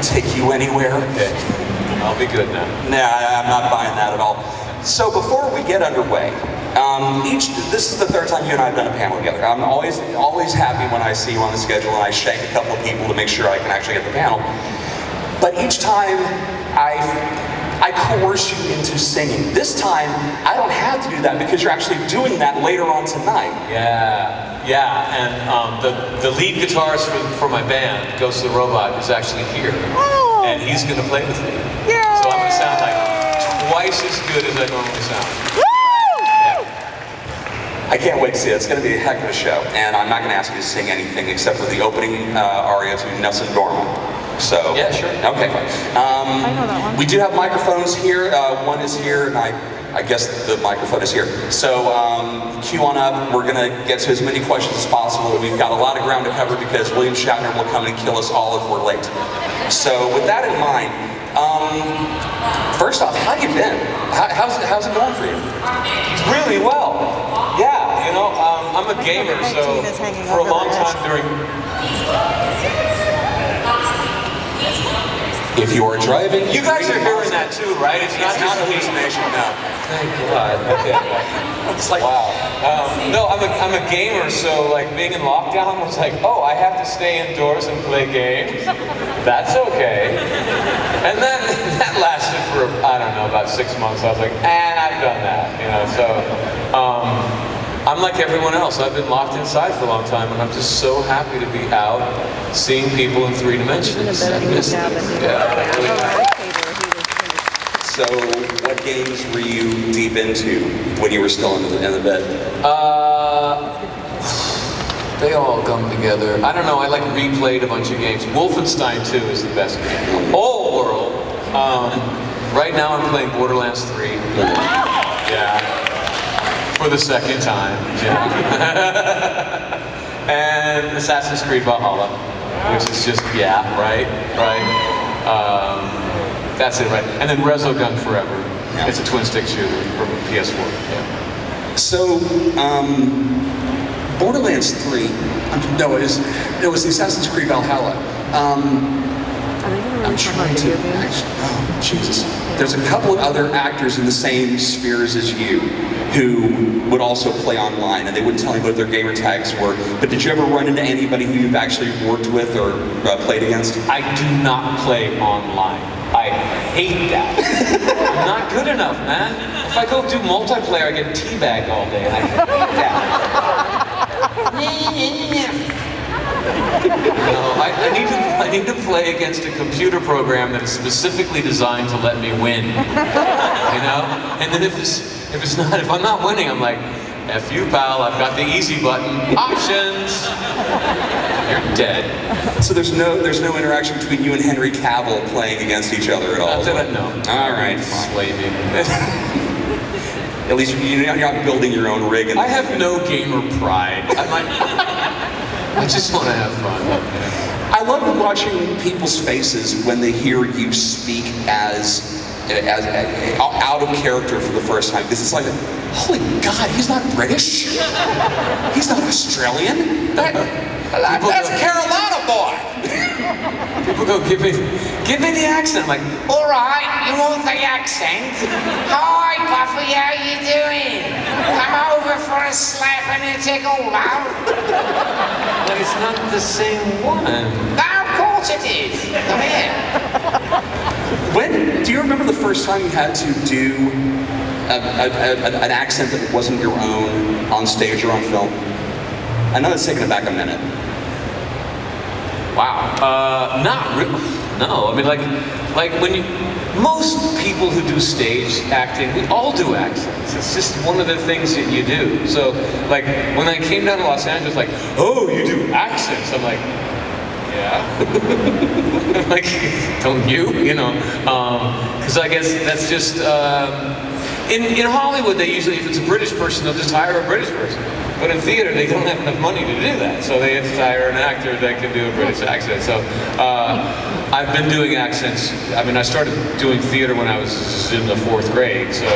can't take you anywhere. Okay, I'll be good now. Nah, I'm not buying that at all. So before we get underway, this is the third time you and I have done a panel together. I'm always happy when I see you on the schedule and I shake a couple of people to make sure I can actually get the panel. But each time I coerce you into singing. This time, I don't have to do that because you're actually doing that later on tonight. Yeah, and the lead guitarist for my band, Ghost of the Robot, is actually here. Oh. And he's going to play with me. Yay. So I'm going to sound like twice as good as I normally sound. I can't wait to see it. It's going to be a heck of a show. And I'm not going to ask you to sing anything except for the opening aria to Nelson Dorma. So, yeah, sure. Okay. I know that one. We do have microphones here. One is here, and I guess the microphone is here. So, cue on up. We're going to get to as many questions as possible. We've got a lot of ground to cover because William Shatner will come and kill us all if we're late. So, with that in mind, first off, how you been? How's it going for you? Really well. Yeah, you know, I'm a gamer, so for a long time during... If you are driving... You guys are hearing that too, right? It's not a hallucination, no. Thank God. Okay. It's like, wow. No, I'm a gamer, so like being in lockdown was like, oh, I have to stay indoors and play games? That's okay. And then that lasted for, I don't know, about 6 months. I was like, and I've done that, you know, so... I'm like everyone else. I've been locked inside for a long time, and I'm just so happy to be out, seeing people in 3 dimensions. I miss it. Yeah, really. So, what games were you deep into when you were still in the bed? They all come together. I don't know, I like replayed a bunch of games. Wolfenstein 2 is the best game in the whole world. Right now I'm playing Borderlands 3. Yeah. For the second time. Yeah. And Assassin's Creed Valhalla, which is just, yeah, right. That's it, right? And then Resogun Forever. Yeah. It's a twin-stick shooter from PS4. Yeah. So, Borderlands 3, no, it was the Assassin's Creed Valhalla. I'm trying to, actually, oh, Jesus. There's a couple of other actors in the same spheres as you who would also play online, and they wouldn't tell me what their gamer tags were. But did you ever run into anybody who you've actually worked with or played against? I do not play online. I hate that. I'm not good enough, man. If I go do multiplayer, I get teabagged all day, and I hate that. No, I need to play against a computer program that is specifically designed to let me win. You know? And then if I'm not winning, I'm like, F you, pal, I've got the easy button. Options! You're dead. So there's no interaction between you and Henry Cavill playing against each other at all? No. Alright, Slaving. At least you're not building your own rig. I have no gamer pride. I just want to have fun. I love watching people's faces when they hear you speak as out of character for the first time, because it's like, holy God, he's not British. He's not Australian. That's a Carolina boy. People go, give me the accent. I'm like, all right, you want the accent? Hi, Buffy, how you doing? Come over for a slap and a tickle, love. But it's not the same one. No, of course it is. Come here. Do you remember the first time you had to do an accent that wasn't your own on stage or on film? I know it's taken it back a minute. Wow. Not really. No. I mean, like when most people who do stage acting, we all do accents. It's just one of the things that you do. So, like, when I came down to Los Angeles, like, oh, you do accents. I'm like, yeah. I'm like, don't you? You know, because I guess that's just in Hollywood. They usually, if it's a British person, they'll just hire a British person. But in theater, they don't have enough money to do that, so they have to hire an actor that can do a British accent. So I've been doing accents. I mean, I started doing theater when I was in the 4th grade, so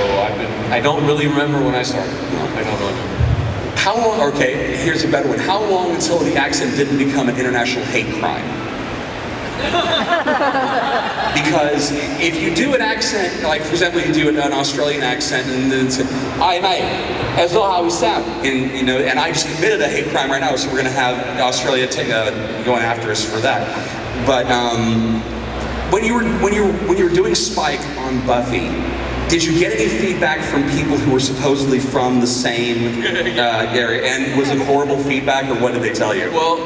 I don't really remember when I started. I don't really remember. How long, okay, here's a better one. How long until the accent didn't become an international hate crime? because if you do an accent, like for example, you do an Australian accent, and then it's, "Aye mate, that's not how we sound," and you know, and I just committed a hate crime right now, so we're gonna have Australia going after us for that. But when you were doing Spike on Buffy, did you get any feedback from people who were supposedly from the same area? And was it horrible feedback, or what did they tell you? Well,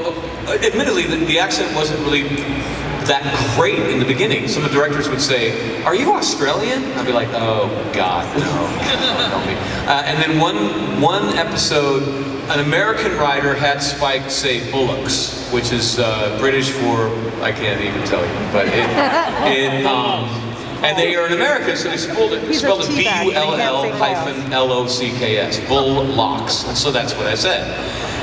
admittedly, the accent wasn't really that great in the beginning. Some of the directors would say, "Are you Australian?" I'd be like, "Oh God, no, don't be." And then one episode, an American writer had Spike say bullocks, which is British for, I can't even tell you, but and they are in America, so they spelled it Bull-L-L-L-O-C-K-S, bull-locks, and so that's what I said.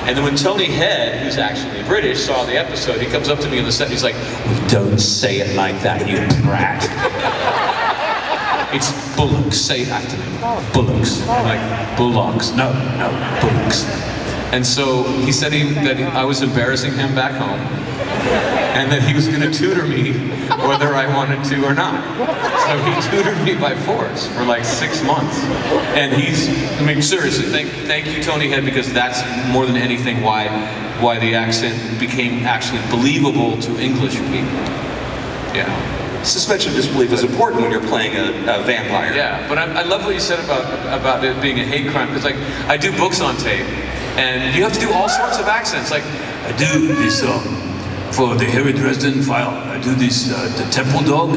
And then when Tony Head, who's actually British, saw the episode, he comes up to me on the set and he's like, "We don't say it like that, you brat." It's bullocks, say it after me. Bullocks. I'm like, bullocks. No, bullocks. And so he said that I was embarrassing him back home, and that he was going to tutor me whether I wanted to or not. So he tutored me by force for like 6 months. And I mean, seriously, thank you, Tony Head, because that's more than anything why the accent became actually believable to English people. Yeah. Suspension of disbelief is important when you're playing a vampire. Yeah, but I love what you said about it being a hate crime, because like I do books on tape, and you have to do all sorts of accents. Like I do this for the Harry Dresden file. I do this the Temple Dog,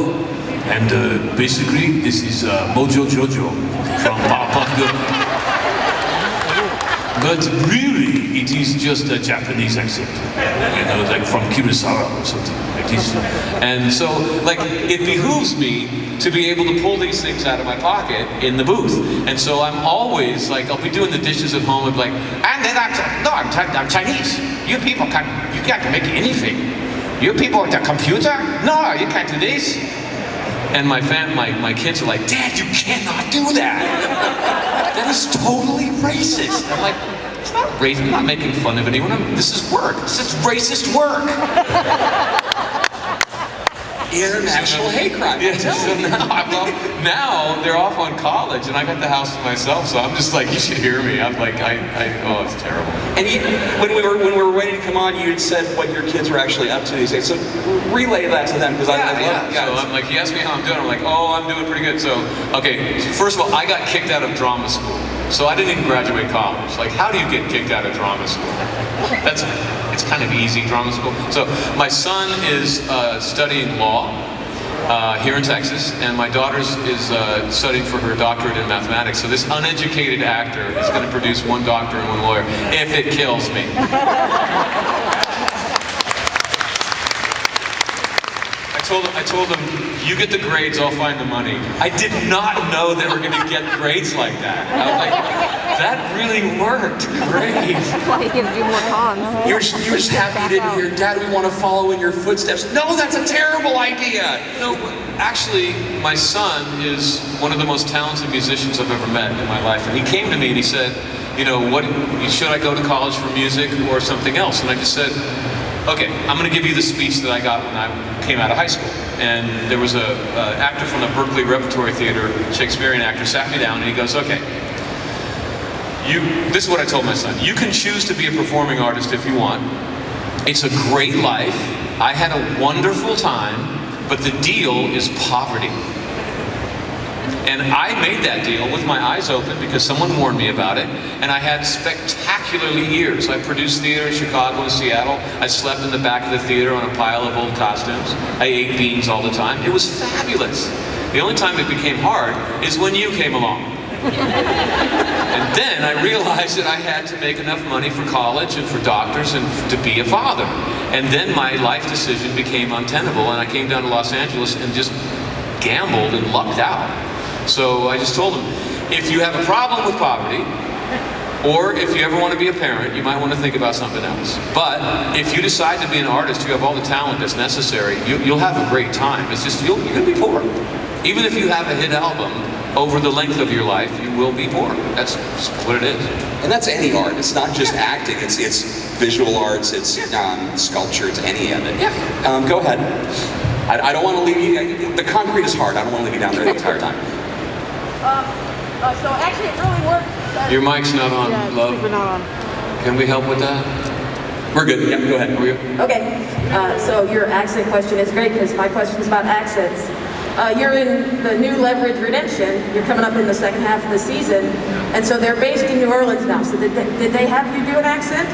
and basically this is Mojo Jojo from Powerpuff Girls. But really, it is just a Japanese accent, you know, like from Kurosawa or something like this. And so, like, it behooves me to be able to pull these things out of my pocket in the booth. And so I'm always, like, I'll be doing the dishes at home and be like, "And then I'm Chinese. You people can't make anything. You people with the computer? No, you can't do this." And my kids are like, "Dad, you cannot do that. That is totally racist." I'm like, "It's not racist. I'm not making fun of anyone. This is work. This is racist work." International hate crime. Yeah, so now they're off on college, and I got the house to myself. So I'm just like, you should hear me. I'm like, oh, it's terrible. And when we were waiting to come on, you had said what your kids were actually up to these days. So relay that to them, because I love. So I'm like, he asked me how I'm doing. I'm like, oh, I'm doing pretty good. So okay, so first of all, I got kicked out of drama school, so I didn't even graduate college. Like, how do you get kicked out of drama school? It's kind of easy, drama school. So my son is studying law here in Texas, and my daughter is studying for her doctorate in mathematics. So this uneducated actor is going to produce one doctor and one lawyer, if it kills me. I told them, "You get the grades, I'll find the money." I did not know they were going to get grades like that. I was like, that really worked. Great. That's why he can do more cons. You were just happy you didn't hear, "Dad, we want to follow in your footsteps." No, that's a terrible idea. No, actually, my son is one of the most talented musicians I've ever met in my life. And he came to me and he said, you know, should I go to college for music or something else? And I just said, okay, I'm going to give you the speech that I got when I came out of high school. And there was an actor from the Berkeley Repertory Theater, Shakespearean actor, sat me down and he goes, okay, this is what I told my son. You can choose to be a performing artist if you want. It's a great life. I had a wonderful time, but the deal is poverty. And I made that deal with my eyes open because someone warned me about it, and I had spectacularly years. I produced theater in Chicago and Seattle. I slept in the back of the theater on a pile of old costumes. I ate beans all the time. It was fabulous. The only time it became hard is when you came along. And then I realized that I had to make enough money for college and for doctors and to be a father. And then my life decision became untenable, and I came down to Los Angeles and just gambled and lucked out. So I just told him, if you have a problem with poverty, or if you ever want to be a parent, you might want to think about something else. But if you decide to be an artist, you have all the talent that's necessary, you'll have a great time. It's just, you're going to be poor. Even if you have a hit album, over the length of your life, you will be poor. That's what it is. And that's any art. It's not just acting. It's visual arts. It's sculpture. It's any of it. Yeah. Go ahead. I don't want to leave you. The concrete is hard. I don't want to leave you down there the entire time. So actually it really worked. Your mic's not on, Yeah, love. super not on. Can we help with that? We're good. Yep, go ahead. Okay, so your accent question is great because my question is about accents. You're in the new Leverage Redemption. You're coming up in the second half of the season, and so they're based in New Orleans now. So did they have you do an accent?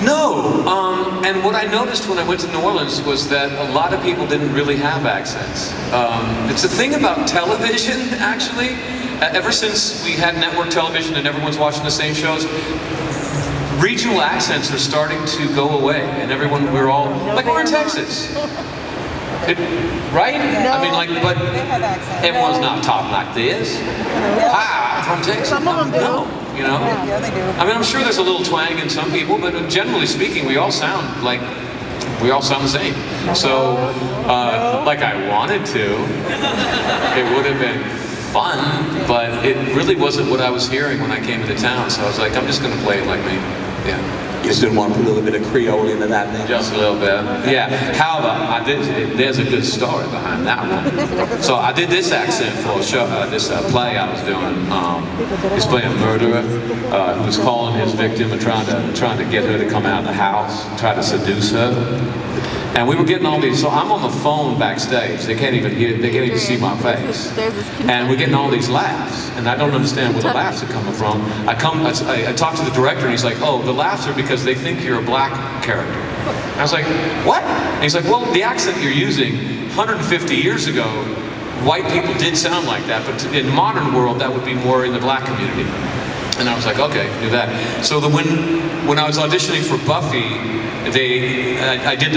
No, and what I noticed when I went to New Orleans was that a lot of people didn't really have accents. It's a thing about television, actually. Ever since we had network television and everyone's watching the same shows, regional accents are starting to go away, and we're all, like we're in Texas. Right? No. I mean, like, but everyone's not talking like this. Hi, I'm from Texas. Some of them do. No, you know? Yeah, they do. I mean, I'm sure there's a little twang in some people, but generally speaking, we all sound the same. So, like I wanted to, it would have been fun, but it really wasn't what I was hearing when I came into town. So I was like, I'm just going to play it like me. Yeah. You just didn't want to put a little bit of Creole into that thing? Just a little bit. Yeah. However, there's a good story behind that one. So I did this accent for a show, this play I was doing. He's playing a murderer who was calling his victim and trying to get her to come out of the house, try to seduce her. And we were getting all these, so I'm on the phone backstage. They can't even see my face. And we're getting all these laughs. And I don't understand where the laughs are coming from. I talked to the director and he's like, oh, the laughs are because they think you're a black character. And I was like, what? And he's like, well, the accent you're using, 150 years ago, white people did sound like that, but in the modern world, that would be more in the black community. And I was like, okay, do that. So when I was auditioning for Buffy, I did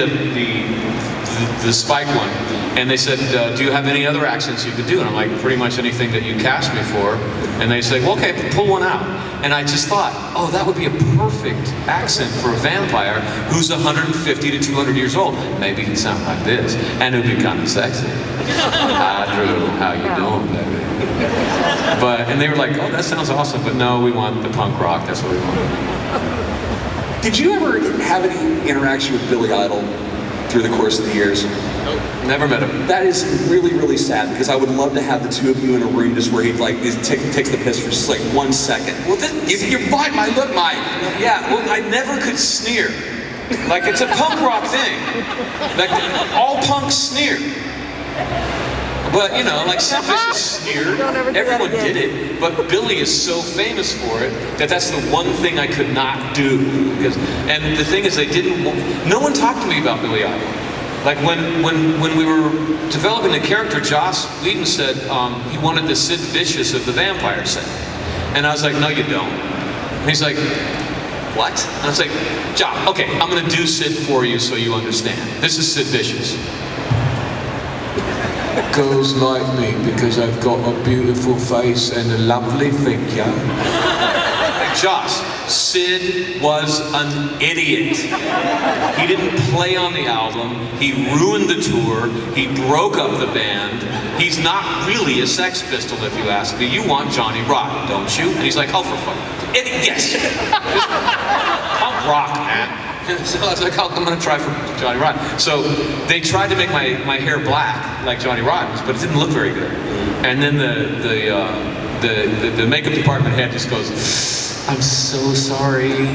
the Spike one, and they said, do you have any other accents you could do? And I'm like, pretty much anything that you cast me for. And they say, well, okay, pull one out. And I just thought, oh, that would be a perfect accent for a vampire who's 150 to 200 years old. Maybe he'd sound like this, and it would be kind of sexy. Hi, Drew, how you doing, baby? And they were like, oh, that sounds awesome, but no, we want the punk rock, that's what we want. Did you ever have any interaction with Billy Idol through the course of the years? Nope, never met him. That is really, really sad because I would love to have the two of you in a room just where he takes the piss for just like 1 second. Well, you're my look, my. Yeah, well, I never could sneer. Like, it's a punk rock thing. Like, all punks sneer. But, you know, like Sid Vicious sneered, everyone did it, but Billy is so famous for it that that's the one thing I could not do. And the thing is, no one talked to me about Billy Idol. Like when we were developing the character, Joss Whedon said he wanted the Sid Vicious of the vampire set. And I was like, no you don't. And he's like, what? And I was like, Joss, okay, I'm gonna do Sid for you so you understand. This is Sid Vicious. Girls like me because I've got a beautiful face and a lovely figure. Josh, Sid was an idiot. He didn't play on the album. He ruined the tour. He broke up the band. He's not really a Sex Pistol, if you ask me. You want Johnny Rotten, don't you? And he's like, oh, for fuck. Yes. Punk rock, man. So I was like, oh, I'm going to try for Johnny Rotten. So they tried to make my hair black like Johnny Rotten's, but it didn't look very good. And then the makeup department head just goes, I'm so sorry.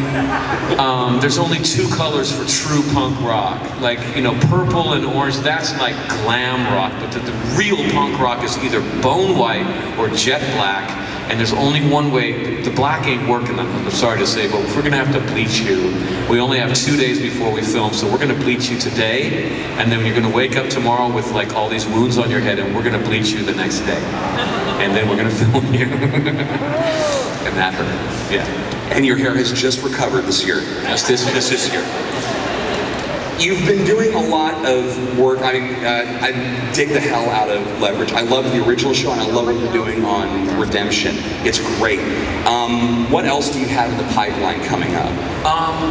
There's only 2 colors for true punk rock. Like, you know, purple and orange, that's like glam rock. But the real punk rock is either bone white or jet black. And there's only one way. The black ain't working. I'm sorry to say, but we're going to have to bleach you. We only have 2 days before we film, so we're going to bleach you today. And then you're going to wake up tomorrow with like all these wounds on your head, and we're going to bleach you the next day. And then we're going to film you. And that hurt. Yeah. And your hair has just recovered this year. Just this year. You've been doing a lot of work. I dig the hell out of Leverage. I love the original show, and I love what you're doing on Redemption. It's great. What else do you have in the pipeline coming up?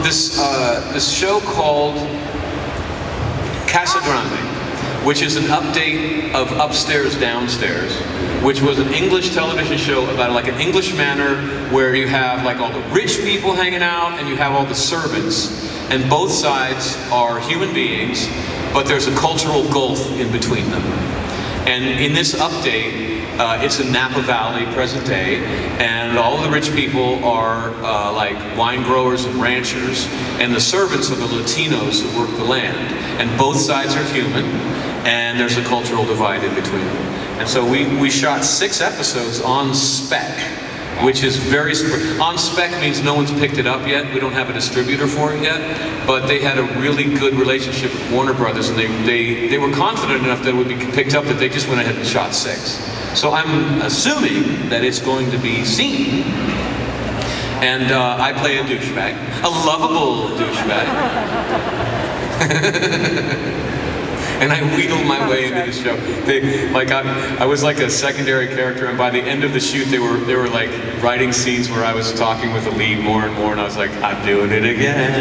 This show called Casa Grande, which is an update of Upstairs, Downstairs, which was an English television show about like an English manor where you have like all the rich people hanging out and you have all the servants. And both sides are human beings, but there's a cultural gulf in between them. And in this update, it's in Napa Valley, present day, and all of the rich people are like wine growers and ranchers, and the servants are the Latinos who work the land. And both sides are human, and there's a cultural divide in between them. And so we shot 6 episodes on spec, which is very on spec means no one's picked it up yet. We don't have a distributor for it yet, but they had a really good relationship with Warner Brothers, and they were confident enough that it would be picked up that they just went ahead and shot 6. So I'm assuming that it's going to be seen. And I play a douchebag, a lovable douchebag. And I wheedled my way into the show. I was like a secondary character, and by the end of the shoot, they were like writing scenes where I was talking with the lead more and more, and I was like, I'm doing it again.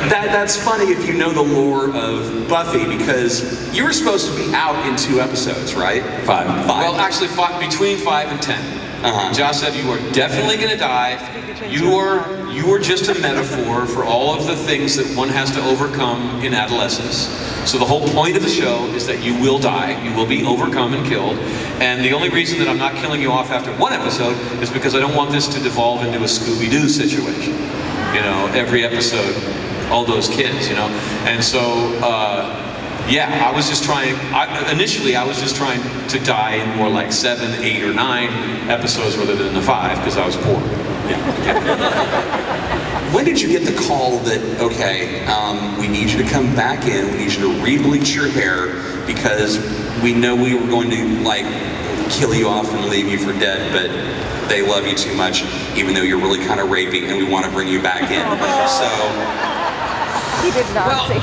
That's funny if you know the lore of Buffy, because you were supposed to be out in 2 episodes, right? 5. Well, actually, between 5 and 10. Josh said you are definitely going to die. You are just a metaphor for all of the things that one has to overcome in adolescence. So the whole point of the show is that you will die, you will be overcome and killed, and the only reason that I'm not killing you off after 1 episode is because I don't want this to devolve into a Scooby-Doo situation. You know, every episode, all those kids, you know. And so, yeah, I was just trying, initially I was just trying to die in more like 7, 8, or 9 episodes rather than the 5, because I was poor. Yeah. When did you get the call that, okay, we need you to come back in, we need you to re-bleach your hair, because we know we were going to, like, kill you off and leave you for dead, but they love you too much, even though you're really kind of rapey, and we want to bring you back in. So... He did not say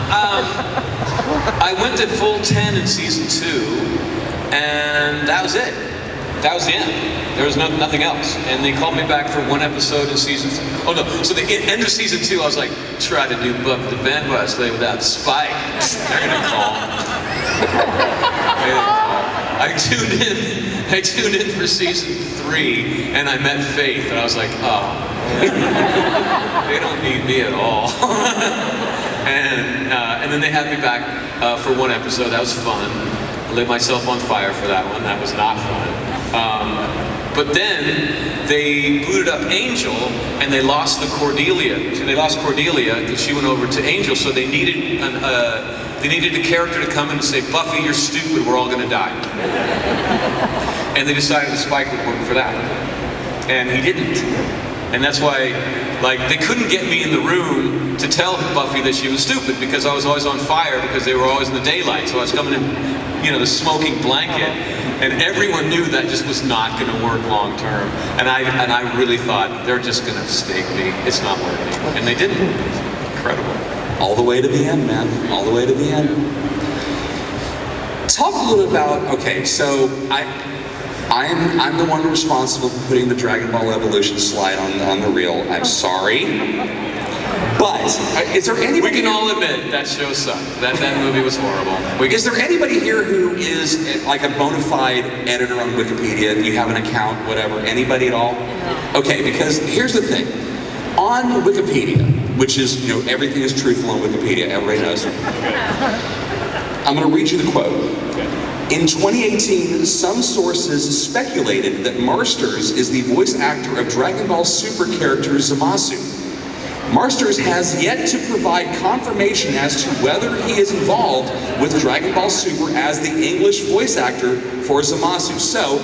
I went to full 10 in season 2, and that was it. That was the end. There was nothing else. And they called me back for 1 episode in season 3. Oh no, so the end of season 2, I was like, try to do Buffy the Vampire Slayer without Spike. They're gonna call. I tuned in for season 3, and I met Faith, and I was like, oh, they don't need me at all. And then they had me back for 1 episode. That was fun. I lit myself on fire for that one. That was not fun. But then they booted up Angel, and they lost the Cordelia. So they lost Cordelia because she went over to Angel. So they needed a character to come in and say, Buffy, you're stupid. We're all going to die. And they decided that Spike would work for that, and he didn't. And that's why, like, they couldn't get me in the room to tell Buffy that she was stupid, because I was always on fire, because they were always in the daylight. So I was coming in, you know, the smoking blanket, and everyone knew that just was not going to work long term. And I really thought, they're just going to stake me. It's not working. And they didn't. It's incredible. All the way to the end, man. All the way to the end. Talk a little bit about, okay, so I'm the one responsible for putting the Dragon Ball Evolution slide on the reel. I'm sorry. But is there anybody... We can all admit that show sucked. That movie was horrible. Is there anybody here who is like a bona fide editor on Wikipedia? You have an account, whatever? Anybody at all? Okay, because here's the thing. On Wikipedia, which is, you know, everything is truthful on Wikipedia, everybody knows. I'm going to read you the quote. In 2018, some sources speculated that Marsters is the voice actor of Dragon Ball Super character Zamasu. Marsters has yet to provide confirmation as to whether he is involved with Dragon Ball Super as the English voice actor for Zamasu. So,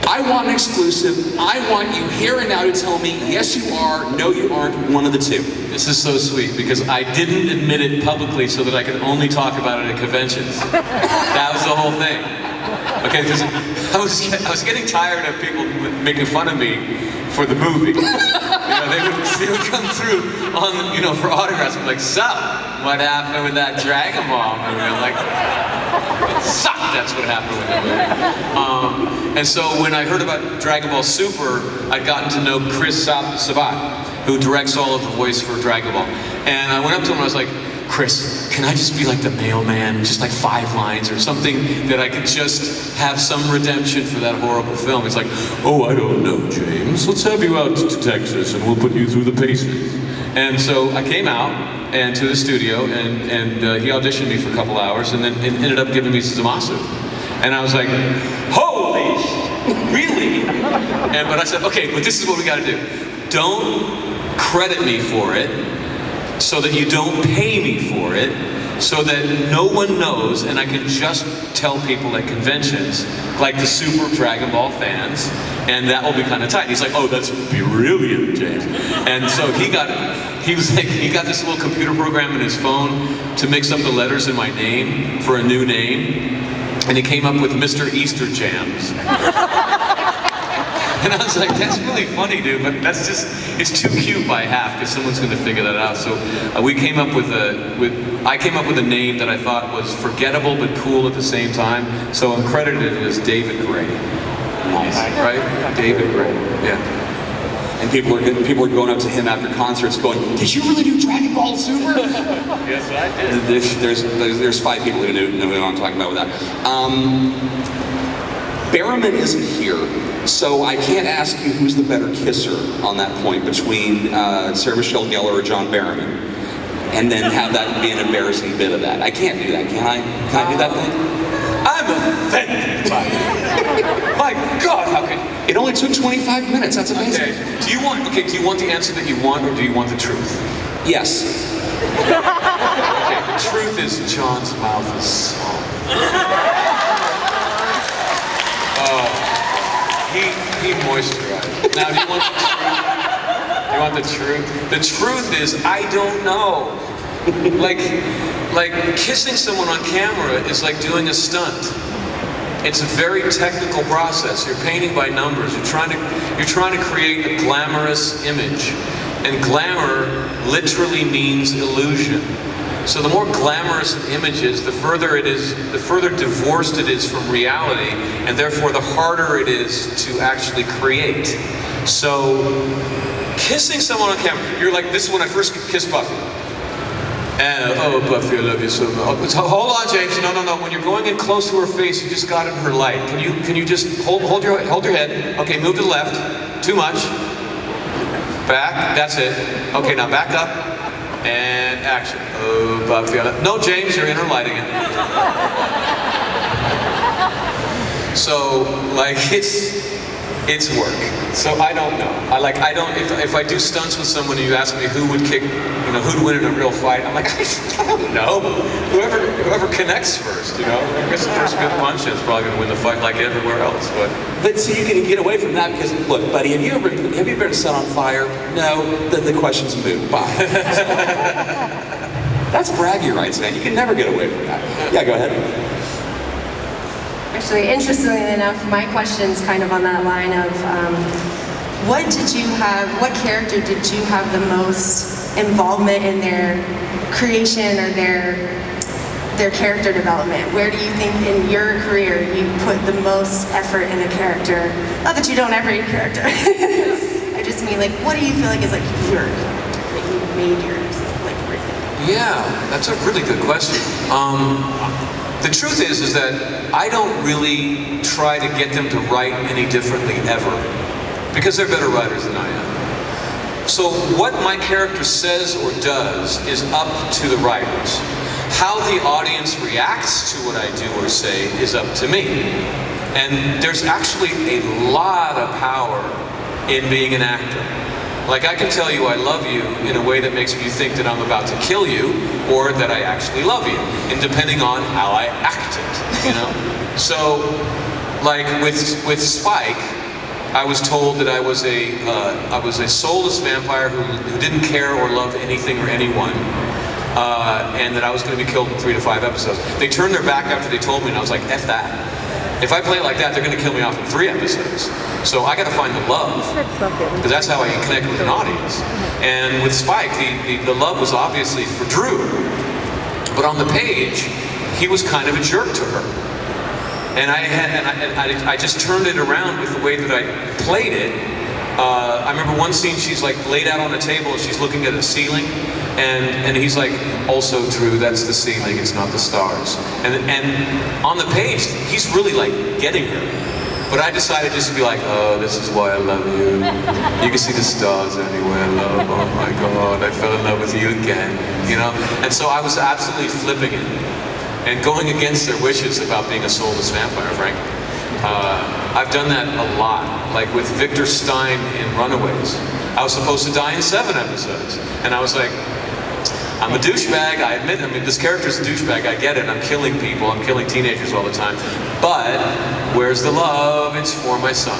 I want an exclusive. I want you here and now to tell me, yes you are, no you aren't, one of the two. This is so sweet, because I didn't admit it publicly so that I could only talk about it at conventions. That was the whole thing. Okay, because I was getting tired of people making fun of me for the movie. You know, they would come through on, you know, for autographs. I'm like, so, what happened with that Dragon Ball movie? I'm like, suck, that's what happened with that movie. And so when I heard about Dragon Ball Super, I'd gotten to know Chris Sabat, who directs all of the voice for Dragon Ball. And I went up to him and I was like, Chris, can I just be like the mailman, just like 5 lines or something that I could just have some redemption for that horrible film? He's like, oh, I don't know, James. Let's have you out to Texas and we'll put you through the paces. And so I came out and to the studio, and he auditioned me for a couple hours, and then ended up giving me Zamasu. And I was like, holy really? But I said, okay, but this is what we got to do. Don't credit me for it, so that you don't pay me for it, so that no one knows, and I can just tell people at conventions, like the super Dragon Ball fans, and that will be kind of tight. He's like, oh, that's brilliant, James. And so he got this little computer program in his phone to mix up the letters in my name for a new name, and he came up with Mr. Easter Jams. And I was like, that's really funny, dude, but that's just, it's too cute by half, because someone's going to figure that out. So I came up with a name that I thought was forgettable but cool at the same time. So I'm credited as David Gray. Right? David Gray, yeah. And people are going up to him after concerts going, did you really do Dragon Ball Super? Yes, I did. There's 5 people who know what I'm talking about with that. Barrowman isn't here, so I can't ask you who's the better kisser on that point between Sarah Michelle Gellar or John Barrowman, and then have that be an embarrassing bit of that. I can't do that, can I? Can I do that thing? I'm offended by it. My God, how can... It only took 25 minutes, that's amazing. Okay. Do you want the answer that you want, or do you want the truth? Yes. Okay, the truth is John's mouth is soft. He moisturized. Now, do you want the truth? Do you want the truth? The truth is, I don't know. Like kissing someone on camera is like doing a stunt. It's a very technical process. You're painting by numbers. You're trying to create a glamorous image, and glamour literally means illusion. So the more glamorous an image is, the further divorced it is from reality, and therefore the harder it is to actually create. So kissing someone on camera, you're like, this is when I first kissed Buffy. And, oh, Buffy, I love you so much. Hold on, James. No. When you're going in close to her face, you just got in her light. Can you just hold your head? Okay, move to the left. Too much. Back. That's it. Okay, now back up. And action. Oh, Buffy. No, James, you're in her light again. So, like, it's work. So I don't know. If I do stunts with someone and you ask me who would who'd win in a real fight, I'm like, I don't know. Whoever connects first, I guess the first good punch is probably gonna win the fight like everywhere else, But so you can get away from that because, look, buddy, have you ever set on fire? No, then the question's moot. Bye. That's bragging rights, man. You can never get away from that. Yeah, go ahead. Actually, interestingly enough, my question's kind of on that line of what character did you have the most involvement in their creation or their character development? Where do you think in your career you put the most effort in a character? Not that you don't every character. I just mean, like, what do you feel like is like your character that you made yours, like, written? Yeah, that's a really good question. The truth is that I don't really try to get them to write any differently ever, because they're better writers than I am. So what my character says or does is up to the writers. How the audience reacts to what I do or say is up to me. And there's actually a lot of power in being an actor. Like, I can tell you I love you in a way that makes me think that I'm about to kill you, or that I actually love you, and depending on how I act it, So, like with Spike, I was told that I was a soulless vampire who didn't care or love anything or anyone, and that I was going to be killed in 3 to 5 episodes. They turned their back after they told me, and I was like, F that. If I play it like that, they're going to kill me off in 3 episodes. So I got to find the love, because that's how I can connect with an audience. And with Spike, the love was obviously for Drew, but on the page, he was kind of a jerk to her. And I just turned it around with the way that I played it. I remember one scene, she's like laid out on a table and she's looking at a ceiling, and he's like, also Drew, that's the ceiling, it's not the stars. And on the page, he's really like getting her. But I decided just to be like, oh, this is why I love you. You can see the stars anywhere, love. Oh my God, I fell in love with you again. You know? And so I was absolutely flipping it and going against their wishes about being a soulless vampire, frankly. I've done that a lot, like with Victor Stein in Runaways. I was supposed to die in 7 episodes, and I was like, I'm a douchebag, I admit, this character's a douchebag, I get it, I'm killing people, I'm killing teenagers all the time, but where's the love? It's for my son.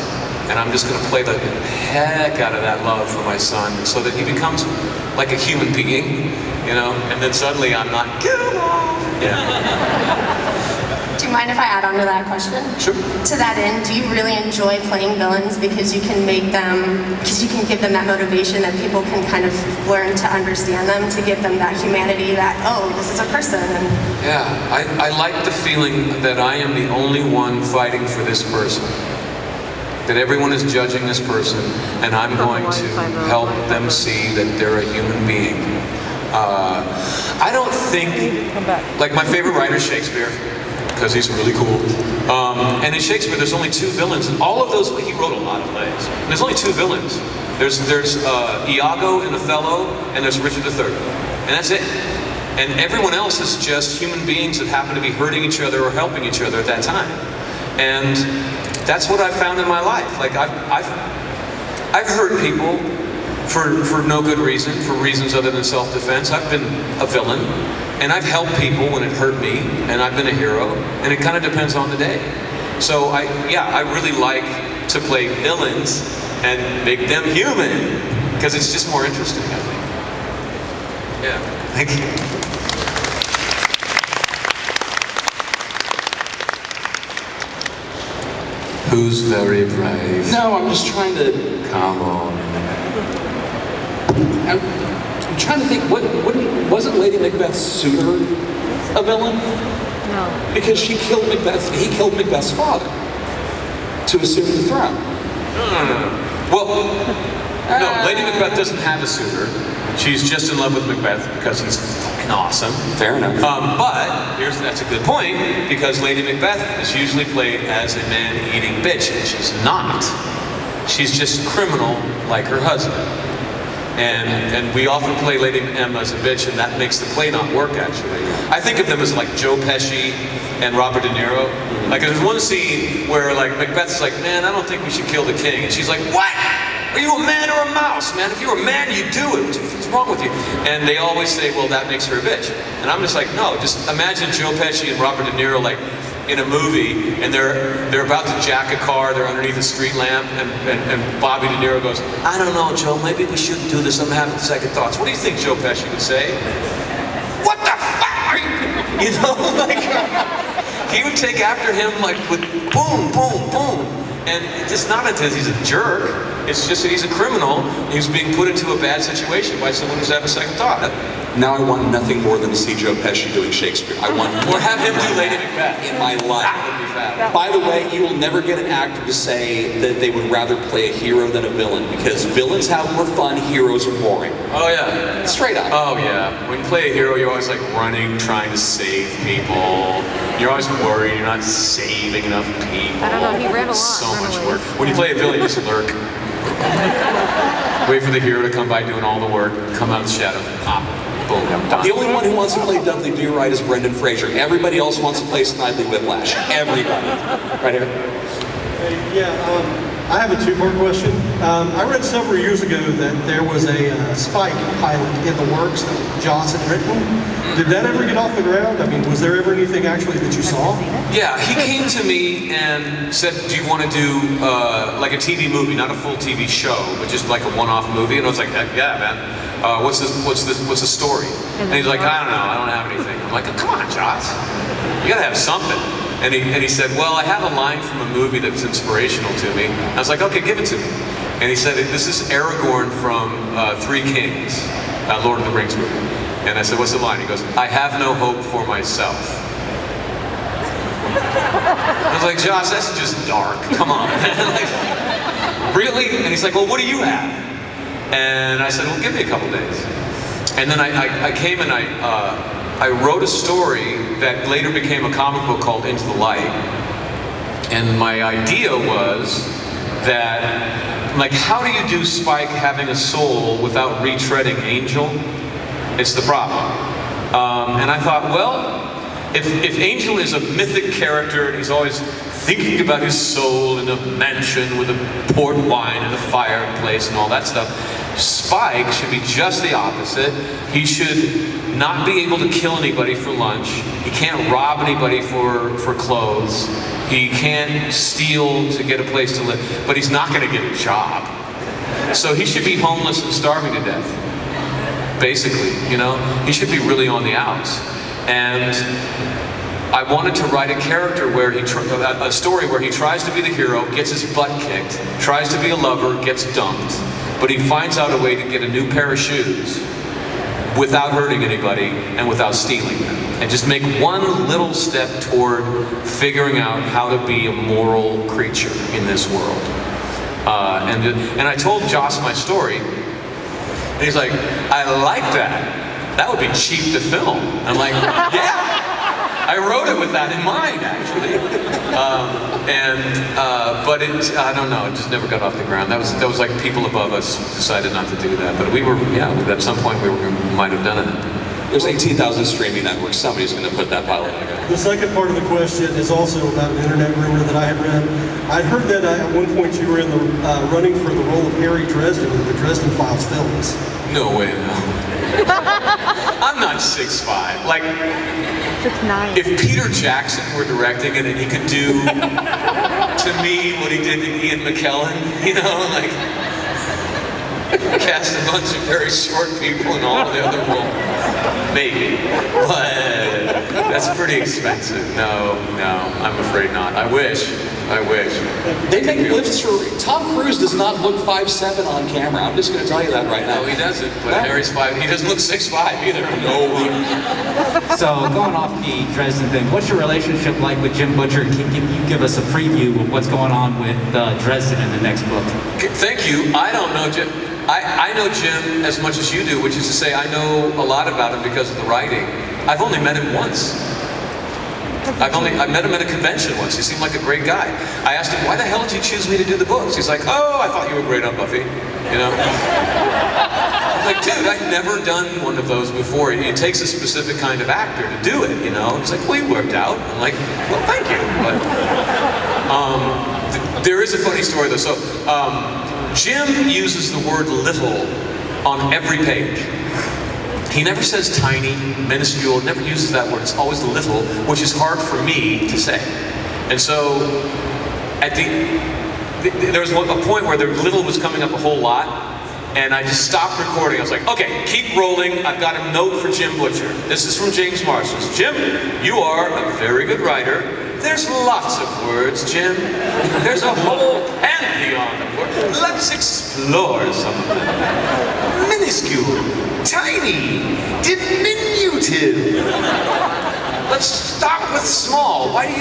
And I'm just going to play the heck out of that love for my son so that he becomes like a human being, you know, and then suddenly I'm not, get him off! Yeah. Do you mind if I add on to that question? Sure. To that end, do you really enjoy playing villains because you can make them, because you can give them that motivation that people can kind of learn to understand them, to give them that humanity that, oh, this is a person. Yeah, I like the feeling that I am the only one fighting for this person. That everyone is judging this person, and I'm going to help them see that they're a human being. I don't think, like my favorite writer is Shakespeare, because he's really cool. And in Shakespeare, there's only 2 villains, and all of those, he wrote a lot of plays. And there's only 2 villains. There's Iago in Othello, and there's Richard III. And that's it. And everyone else is just human beings that happen to be hurting each other or helping each other at that time. And that's what I've found in my life. Like I've hurt people for no good reason, for reasons other than self-defense. I've been a villain, and I've helped people when it hurt me, and I've been a hero, and it kind of depends on the day. So I really like to play villains and make them human, because it's just more interesting, I think. Yeah, thank you. Who's very brave? No, I'm just trying to. Come on. I'm trying to think. What wasn't Lady Macbeth's suitor a villain? No. Because she killed Macbeth. He killed Macbeth's father to assume the throne. No. Well, no. Lady Macbeth doesn't have a suitor. She's just in love with Macbeth because he's fucking awesome. Fair enough. But that's a good point, because Lady Macbeth is usually played as a man-eating bitch, and she's not. She's just criminal like her husband. And we often play Lady Emma as a bitch, and that makes the play not work, actually. I think of them as like Joe Pesci and Robert De Niro. Like there's one scene where like Macbeth's like, man, I don't think we should kill the king. And she's like, what? Are you a man or a mouse, man? If you're a man, you do it. What's wrong with you? And they always say, well, that makes her a bitch. And I'm just like, no, just imagine Joe Pesci and Robert De Niro like in a movie, and they're about to jack a car, they're underneath a street lamp, and Bobby De Niro goes, I don't know, Joe, maybe we shouldn't do this, I'm having second thoughts. What do you think Joe Pesci would say? What the fuck are you? You know, like, he would take after him like with boom, boom, boom. And it's not because he's a jerk, it's just that he's a criminal, he's being put into a bad situation by someone who's having a second thought. Now I want nothing more than to see Joe Pesci doing Shakespeare. I want Or have him do Lady Macbeth. in my life. That would be fab. By the way, you will never get an actor to say that they would rather play a hero than a villain, because villains have more fun, heroes are boring. Oh yeah. Straight up. Oh yeah. When you play a hero, you're always like running, trying to save people. You're always worried you're not saving enough people. I don't know, he ran a lot. So much Runaways. work. When you play a villain, you just lurk. Wait for the hero to come by doing all the work, come out of the shadows, pop, boom, done. The only one who wants to play Dudley Do Right is Brendan Fraser. Everybody else wants to play Snidely Whiplash. Everybody. Right here. I have a 2-part question. I read several years ago that there was a Spike pilot in the works that Joss had written. Did that ever get off the ground? I mean, was there ever anything actually that you saw? Yeah, he came to me and said, do you want to do like a TV movie, not a full TV show, but just like a one-off movie? And I was like, heck yeah, man. What's the story? And he's like, I don't know, I don't have anything. I'm like, come on, Joss. You gotta have something. And he said, well, I have a line from a movie that's inspirational to me. I was like, okay, give it to me. And he said, this is Aragorn from Three Kings, Lord of the Rings movie. And I said, what's the line? He goes, I have no hope for myself. I was like, Josh, that's just dark. Come on, man. Like, really? And he's like, well, what do you have? And I said, well, give me a couple days. And then I came and I wrote a story that later became a comic book called Into the Light. And my idea was that, like, how do you do Spike having a soul without retreading Angel? It's the problem. And I thought, well, if Angel is a mythic character and he's always thinking about his soul in a mansion with a port wine and a fireplace and all that stuff, Spike should be just the opposite. He should not be able to kill anybody for lunch. He can't rob anybody for clothes. He can't steal to get a place to live, but he's not going to get a job. So he should be homeless and starving to death, basically, you know? He should be really on the outs. And I wanted to write a character where a story where he tries to be the hero, gets his butt kicked, tries to be a lover, gets dumped, but he finds out a way to get a new pair of shoes without hurting anybody and without stealing them. And just make one little step toward figuring out how to be a moral creature in this world. And I told Joss my story, and he's like, I like that. That would be cheap to film. I'm like, yeah. I wrote it with that in mind, actually. But I don't know, it just never got off the ground. That was like people above us decided not to do that. But we were, yeah, at some point we might have done it. There's 18,000 streaming networks. Somebody's going to put that pilot together. The second part of the question is also about an internet rumor that I had read. I'd heard that at one point you were in the running for the role of Harry Dresden in the Dresden Files films. No way, no. I'm not 6'5". Like, 6'9". if Peter Jackson were directing it and he could do to me what he did to Ian McKellen, you know, like, cast a bunch of very short people in all of the other roles. Maybe. But that's pretty expensive. No, I'm afraid not. I wish. They make lifts for... Tom Cruise does not look 5'7" on camera. I'm just going to tell you that right now. No, he doesn't. But Harry's 5. He doesn't look 6'5" either. No. So, going off the Dresden thing, what's your relationship like with Jim Butcher? Can you give us a preview of what's going on with Dresden in the next book? Thank you. I don't know Jim. I know Jim as much as you do, which is to say I know a lot about him because of the writing. I've only met him once. I met him at a convention once. He seemed like a great guy. I asked him, why the hell did you choose me to do the books? He's like, oh, I thought you were great on Buffy. You know? I'm like, dude, I've never done one of those before. It takes a specific kind of actor to do it, you know? He's like, well, you worked out. I'm like, well, thank you. But there is a funny story, though. So, Jim uses the word little on every page. He never says tiny, minuscule, never uses that word. It's always little, which is hard for me to say. And so, there was a point where the little was coming up a whole lot, and I just stopped recording. I was like, okay, keep rolling. I've got a note for Jim Butcher. This is from James Marsters. Jim, you are a very good writer. There's lots of words, Jim. There's a whole pantheon of words. Let's explore some of them. Minuscule, tiny, diminutive. Let's stop with small. Why do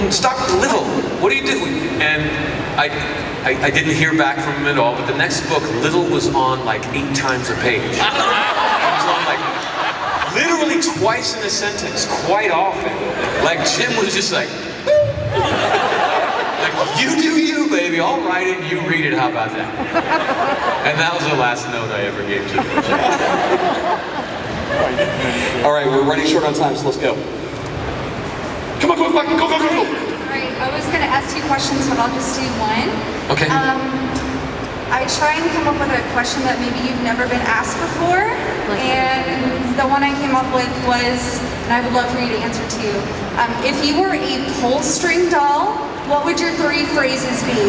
you stop with little? What do you do? And I didn't hear back from him at all, but the next book, little was on like 8 times a page. It was on like literally twice in a sentence, quite often. Like Jim was just like you do you, baby. I'll write it, you read it. How about that? And that was the last note I ever gave Jim. All right, we're running short on time, so let's go. Come on, go. All right, I was going to ask 2 questions, but I'll just do one. Okay. I try and come up with a question that maybe you've never been asked before, and the one I came up with was, and I would love for you to answer too, if you were a pull string doll, what would your 3 phrases be?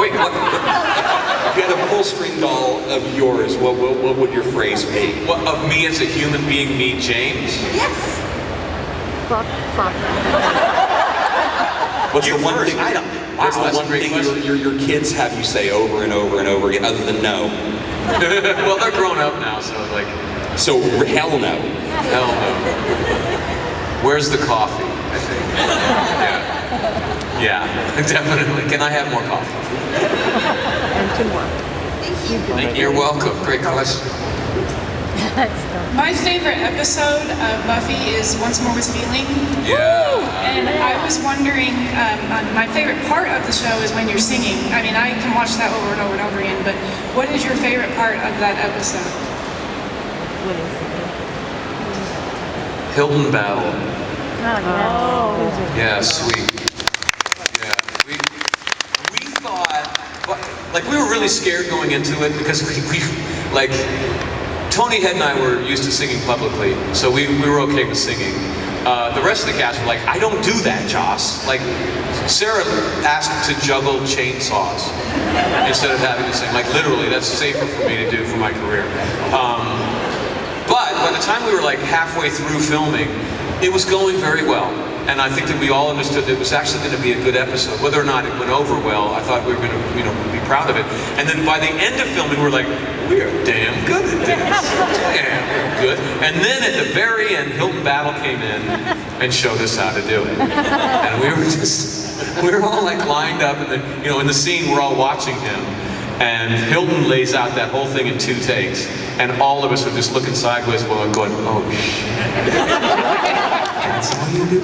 Wait, what? If you had a pull string doll of yours, what would your phrase be? What, of me as a human being, me, James? Yes. Fuck. What's You the one first. thing? Wow, What's the that's one a great thing question. your kids have you say over and over and over again, other than no? Well, they're grown up now, so like, So hell no. hell no. Where's the coffee? I think. Yeah, definitely. Can I have more coffee? And 2 more. Thank you. You're welcome. Great question. My favorite episode of Buffy is Once More with Feeling. Yeah. And I was wondering, my favorite part of the show is when you're singing. I mean, I can watch that over and over and over again, but what is your favorite part of that episode? Hilton Battle. Oh, Yeah, sweet. Yeah, we thought, like, we were really scared going into it because we like, Tony Head and I were used to singing publicly, so we were okay with singing. The rest of the cast were like, I don't do that, Joss. Like, Sarah asked to juggle chainsaws instead of having to sing. Like, literally, that's safer for me to do for my career. But by the time we were like halfway through filming, it was going very well. And I think that we all understood that it was actually going to be a good episode. Whether or not it went over well, I thought we were going to, be proud of it. And then by the end of filming, we were like, we are damn good at this. Damn, we're good. And then at the very end, Hilton Battle came in and showed us how to do it. And we were all like lined up, and then, in the scene, we're all watching him. And Hilton lays out that whole thing in 2 takes, and all of us are just looking sideways while going, oh shit. That's all you do?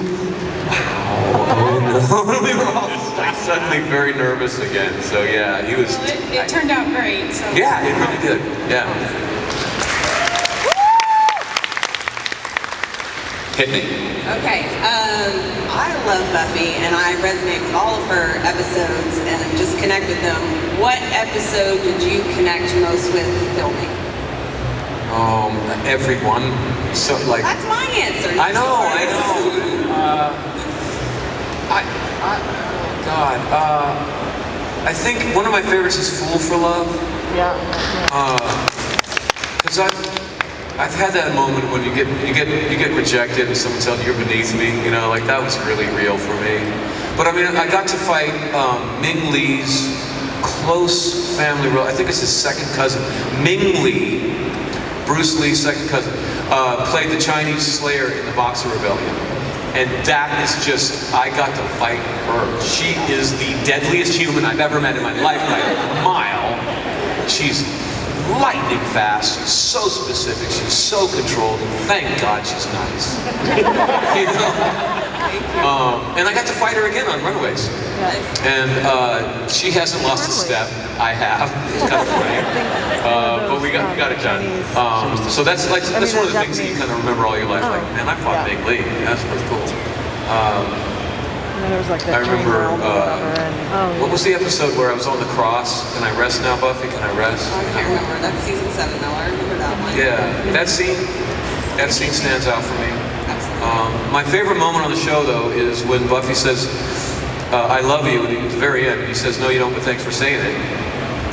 Wow. Oh no. We were all just like suddenly very nervous again. So yeah, he was. Well, it turned out great. So. Yeah, it really did. Yeah. Hit me. Okay, I love Buffy and I resonate with all of her episodes and just connect with them. What episode did you connect most with filming? Everyone. So like. That's my answer. I know. I think one of my favorites is Fool for Love. yeah. Because I've had that moment when you get rejected and someone tells you you're beneath me, like that was really real for me. But I mean, I got to fight Ming Lee's close family relative. I think it's his second cousin. Ming Lee, Bruce Lee's second cousin, played the Chinese Slayer in the Boxer Rebellion. And that is just, I got to fight her. She is the deadliest human I've ever met in my life by a mile. She's lightning fast, she's so specific, she's so controlled, and thank God she's nice. And I got to fight her again on Runaways. And she hasn't lost a step. I have. It's kind of funny. But we got it done. So that's one of the things that you kind of remember all your life. Like, man, I fought Big Lee. That's pretty cool. I remember, what was the episode where I was on the cross? Can I rest now, Buffy? Can I rest? I can't remember. That's season 7 though. I remember that one. Yeah, that scene stands out for me. My favorite moment on the show, though, is when Buffy says, I love you, and at the very end, he says, no, you don't, but thanks for saying it.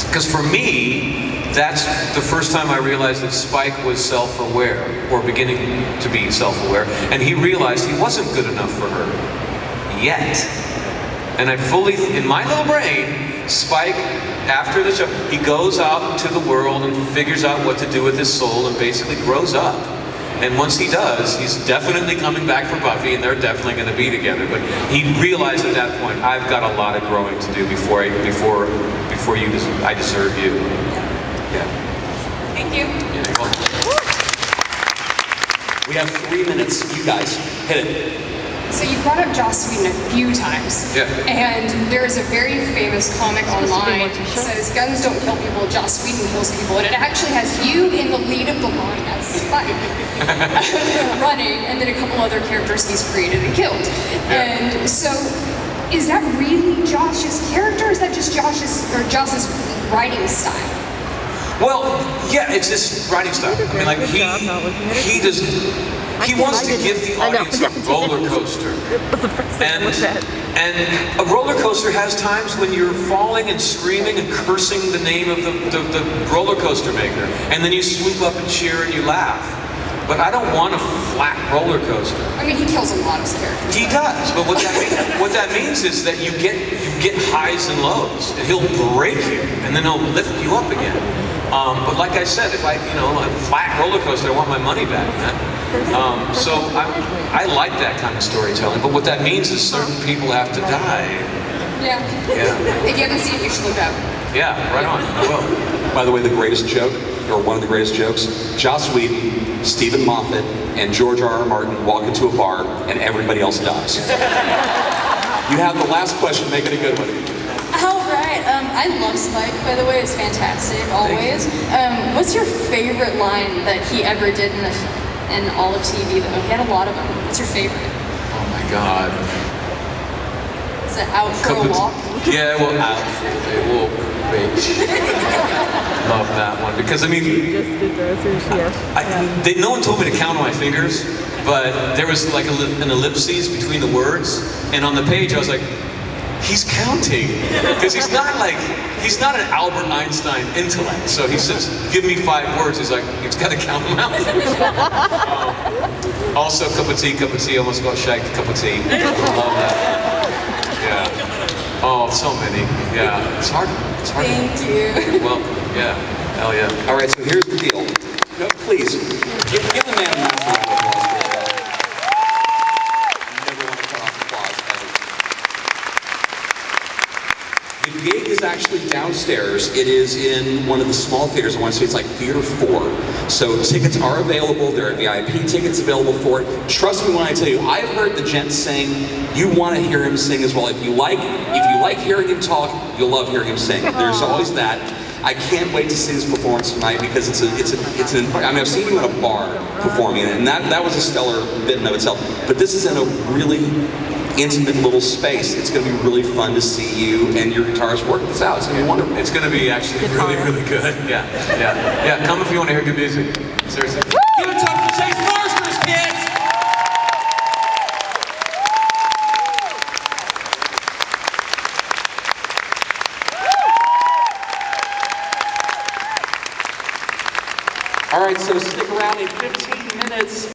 Because for me, that's the first time I realized that Spike was self-aware, or beginning to be self-aware, and he realized he wasn't good enough for her. Yet. And I fully, in my little brain, Spike, after the show, he goes out into the world and figures out what to do with his soul and basically grows up. And once he does, he's definitely coming back for Buffy, and they're definitely going to be together. But he realized at that point, I've got a lot of growing to do before I deserve you. Yeah. Thank you. Yeah, well. We have 3 minutes. You guys, hit it. So you brought up Joss Whedon a few times. Yeah. And there is a very famous comic online that says guns don't kill people, Joss Whedon kills people. And it actually has you in the lead of the line as Spike running, and then a couple other characters he's created and killed. Yeah. And so is that really Josh's character, or is that just Joss's writing style? Well, yeah, it's his writing style. I mean, like, he wants to give the audience a roller coaster. And a roller coaster has times when you're falling and screaming and cursing the name of the roller coaster maker. And then you swoop up and cheer and you laugh. But I don't want a flat roller coaster. I mean, he kills a lot of characters. He does, but what that means is that you get highs and lows, and he'll break you, and then he'll lift you up again. But like I said, if a flat roller coaster, I want my money back, man. So I like that kind of storytelling. But what that means is certain people have to die. Yeah. If you haven't seen it, you should look up. Yeah, right on. I will. By the way, the greatest joke, or one of the greatest jokes. Joss Whedon, Stephen Moffat, and George R.R. Martin walk into a bar, and everybody else dies. You have the last question. Make it a good one. All right. I love Spike, by the way. It's fantastic, always. What's your favorite line that he ever did in all of TV, though? He had a lot of them. What's your favorite? Oh my God. Is it out for a walk? Yeah, well, out for a walk, bitch. Love that one. Because, I mean, no one told me to count on my fingers, but there was like an ellipses between the words, and on the page I was like, he's counting. Because he's not an Albert Einstein intellect. So he says, give me 5 words. He's like, he's got to count them out. Also, cup of tea, almost got shagged, cup of tea. Love that. Yeah. Oh, so many. Yeah. It's hard. Thank you. You're welcome. Yeah. Hell yeah. All right, so here's the deal. No, please, give the man a massive round of applause for that. I never want to cut off applause. The gig is actually downstairs. It is in one of the small theaters. I want to say it's like Theater 4. So tickets are available. There are VIP tickets available for it. Trust me when I tell you, I've heard the gent sing. You want to hear him sing as well. If you like hearing him talk, you'll love hearing him sing. There's always that. I can't wait to see his performance tonight because it's an I mean, I've seen you in a bar performing it, and that was a stellar bit in of itself. But this is in a really intimate little space. It's going to be really fun to see you and your guitarist work this out. It's going to be wonderful. It's going to be actually really, really good. Yeah. Come if you want to hear good music. Seriously. Give it up for Chase Marsters, kids! All right, so stick around in 15 minutes.